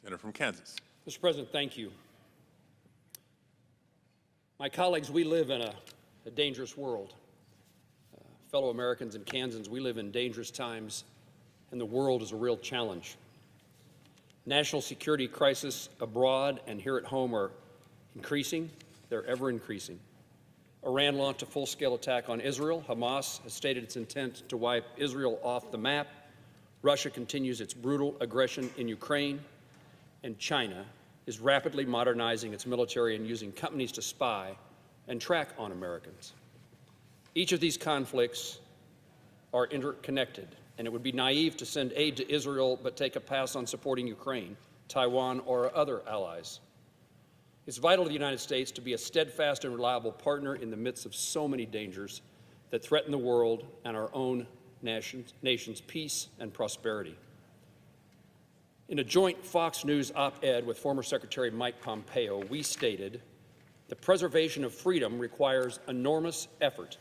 Senator from Kansas. Mr. President, thank you. My colleagues, we live in a dangerous world. Fellow Americans and Kansans, we live in dangerous times, and the world is a real challenge. National security crises abroad and here at home are increasing. They're ever increasing. Iran launched a full-scale attack on Israel. Hamas has stated its intent to wipe Israel off the map. Russia continues its brutal aggression in Ukraine. And China is rapidly modernizing its military and using companies to spy and track on Americans. Each of these conflicts are interconnected, and it would be naive to send aid to Israel but take a pass on supporting Ukraine, Taiwan, or other allies. It's vital to the United States to be a steadfast and reliable partner in the midst of so many dangers that threaten the world and our own nation's peace and prosperity. In a joint Fox News op-ed with former Secretary Mike Pompeo, we stated, "The preservation of freedom requires enormous effort.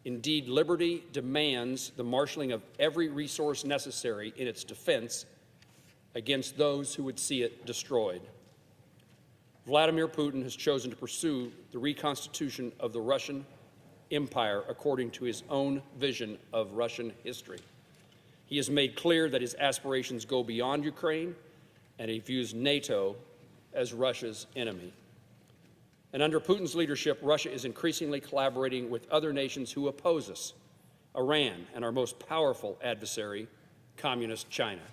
Indeed, liberty demands the marshaling of every resource necessary in its defense against those who would see it destroyed." Vladimir Putin has chosen to pursue the reconstitution of the Russian Empire according to his own vision of Russian history. He has made clear that his aspirations go beyond Ukraine, and he views NATO as Russia's enemy. And under Putin's leadership, Russia is increasingly collaborating with other nations who oppose us, Iran and our most powerful adversary, Communist China.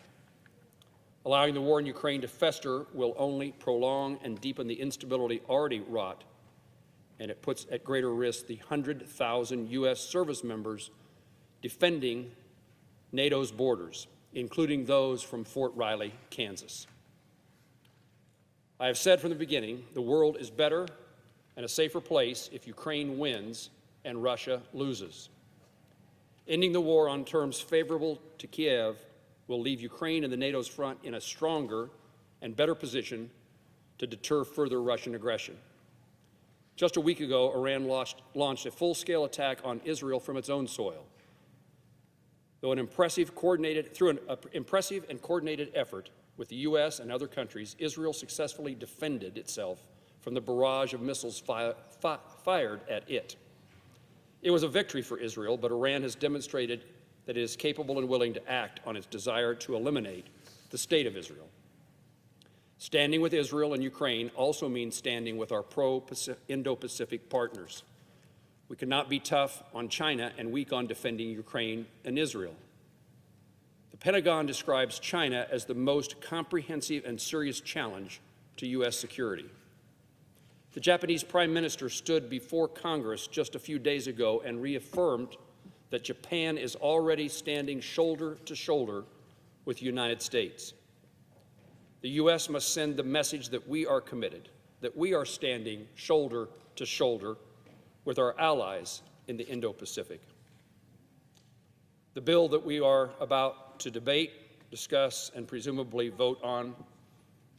Allowing the war in Ukraine to fester will only prolong and deepen the instability already wrought, and it puts at greater risk the 100,000 U.S. service members defending NATO's borders, including those from Fort Riley, Kansas. I have said from the beginning, the world is better and a safer place if Ukraine wins and Russia loses. Ending the war on terms favorable to Kiev will leave Ukraine and the NATO's front in a stronger and better position to deter further Russian aggression. Just a week ago, Iran launched a full-scale attack on Israel from its own soil. Through an impressive and coordinated effort with the U.S. and other countries, Israel successfully defended itself from the barrage of missiles fired at it. It was a victory for Israel, but Iran has demonstrated that it is capable and willing to act on its desire to eliminate the state of Israel. Standing with Israel and Ukraine also means standing with our pro-Indo-Pacific partners. We cannot be tough on China and weak on defending Ukraine and Israel. The Pentagon describes China as the most comprehensive and serious challenge to U.S. security. The Japanese Prime Minister stood before Congress just a few days ago and reaffirmed that Japan is already standing shoulder to shoulder with the United States. The U.S. must send the message that we are committed, that we are standing shoulder to shoulder with our allies in the Indo-Pacific. The bill that we are about to debate, discuss, and presumably vote on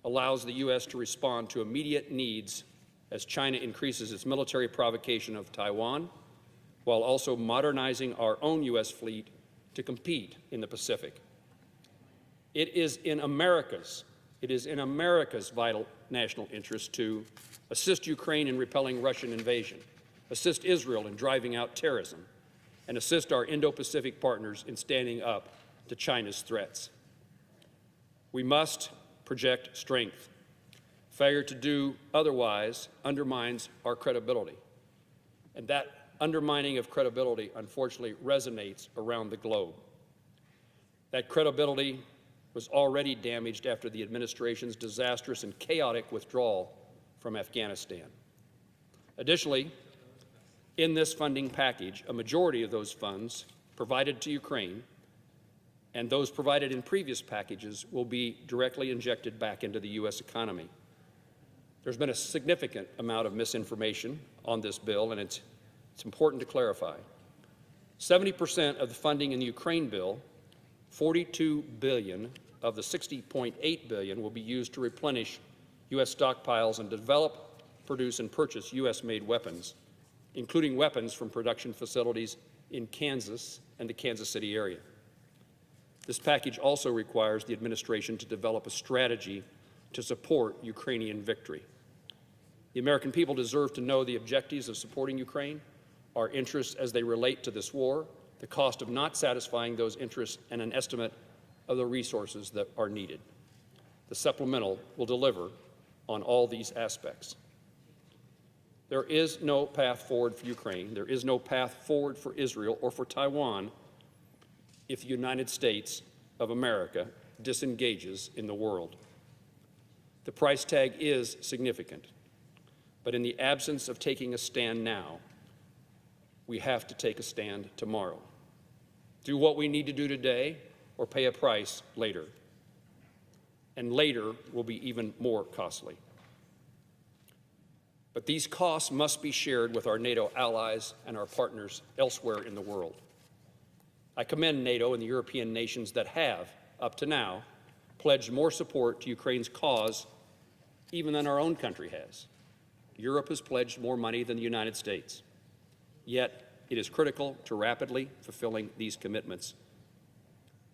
allows the U.S. to respond to immediate needs as China increases its military provocation of Taiwan, while also modernizing our own U.S. fleet to compete in the Pacific. It is in America's vital national interest to assist Ukraine in repelling Russian invasion, assist Israel in driving out terrorism, and assist our Indo-Pacific partners in standing up to China's threats. We must project strength. Failure to do otherwise undermines our credibility, and that undermining of credibility, unfortunately, resonates around the globe. That credibility was already damaged after the administration's disastrous and chaotic withdrawal from Afghanistan. Additionally, in this funding package, a majority of those funds provided to Ukraine and those provided in previous packages will be directly injected back into the U.S. economy. There's been a significant amount of misinformation on this bill, and it's important to clarify. 70% of the funding in the Ukraine bill, $42 billion of the $60.8 billion, will be used to replenish U.S. stockpiles and develop, produce, and purchase U.S.-made weapons, including weapons from production facilities in Kansas and the Kansas City area. This package also requires the administration to develop a strategy to support Ukrainian victory. The American people deserve to know the objectives of supporting Ukraine, our interests as they relate to this war, the cost of not satisfying those interests, and an estimate of the resources that are needed. The supplemental will deliver on all these aspects. There is no path forward for Ukraine. There is no path forward for Israel or for Taiwan if the United States of America disengages in the world. The price tag is significant, but in the absence of taking a stand now, we have to take a stand tomorrow. Do what we need to do today or pay a price later. And later will be even more costly. But these costs must be shared with our NATO allies and our partners elsewhere in the world. I commend NATO and the European nations that have, up to now, pledged more support to Ukraine's cause even than our own country has. Europe has pledged more money than the United States. Yet, it is critical to rapidly fulfilling these commitments,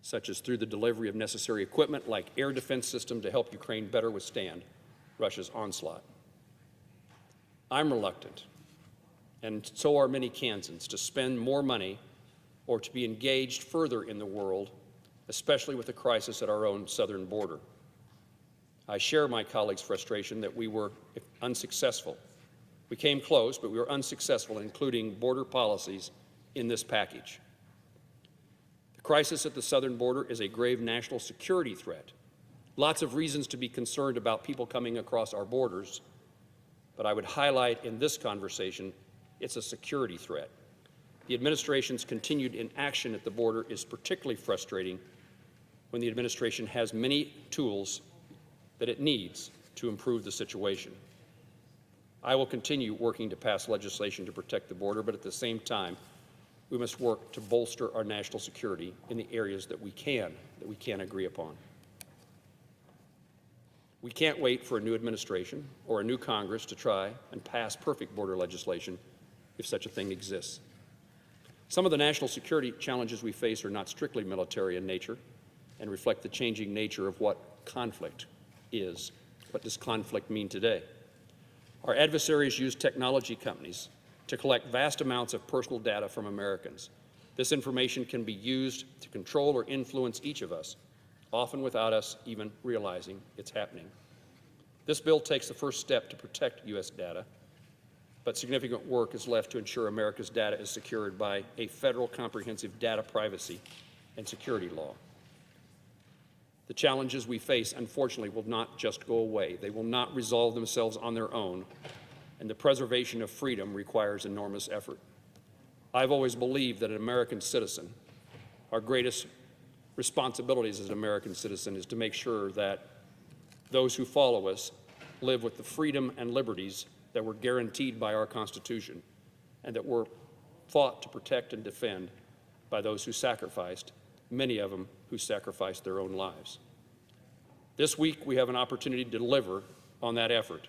such as through the delivery of necessary equipment like air defense systems to help Ukraine better withstand Russia's onslaught. I'm reluctant, and so are many Kansans, to spend more money or to be engaged further in the world, especially with the crisis at our own southern border. I share my colleagues' frustration that we were unsuccessful. We came close, but we were unsuccessful in including border policies in this package. The crisis at the southern border is a grave national security threat. Lots of reasons to be concerned about people coming across our borders, but I would highlight in this conversation, it's a security threat. The administration's continued inaction at the border is particularly frustrating when the administration has many tools that it needs to improve the situation. I will continue working to pass legislation to protect the border, but at the same time, we must work to bolster our national security in the areas that we can agree upon. We can't wait for a new administration or a new Congress to try and pass perfect border legislation if such a thing exists. Some of the national security challenges we face are not strictly military in nature and reflect the changing nature of what conflict is. What does conflict mean today? Our adversaries use technology companies to collect vast amounts of personal data from Americans. This information can be used to control or influence each of us, often without us even realizing it's happening. This bill takes the first step to protect U.S. data, but significant work is left to ensure America's data is secured by a federal comprehensive data privacy and security law. The challenges we face, unfortunately, will not just go away. They will not resolve themselves on their own, and the preservation of freedom requires enormous effort. I've always believed that an American citizen, our greatest responsibilities as an American citizen is to make sure that those who follow us live with the freedom and liberties that were guaranteed by our Constitution and that were fought to protect and defend by those who sacrificed, many of them who sacrificed their own lives. This week, we have an opportunity to deliver on that effort,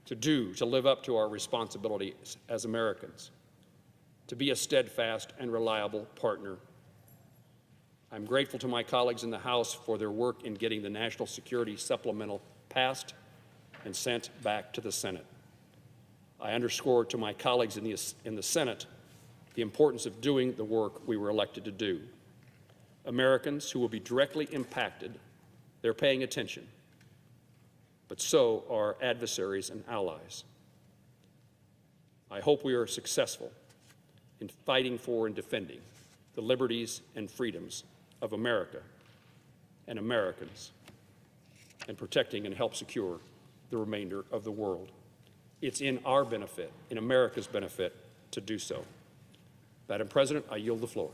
to live up to our responsibilities as Americans, to be a steadfast and reliable partner. I'm grateful to my colleagues in the House for their work in getting the National Security Supplemental passed and sent back to the Senate. I underscore to my colleagues in the Senate the importance of doing the work we were elected to do. Americans who will be directly impacted, they're paying attention, but so are adversaries and allies. I hope we are successful in fighting for and defending the liberties and freedoms of America and Americans, and protecting and help secure the remainder of the world. It's in our benefit, in America's benefit, to do so. Madam President, I yield the floor.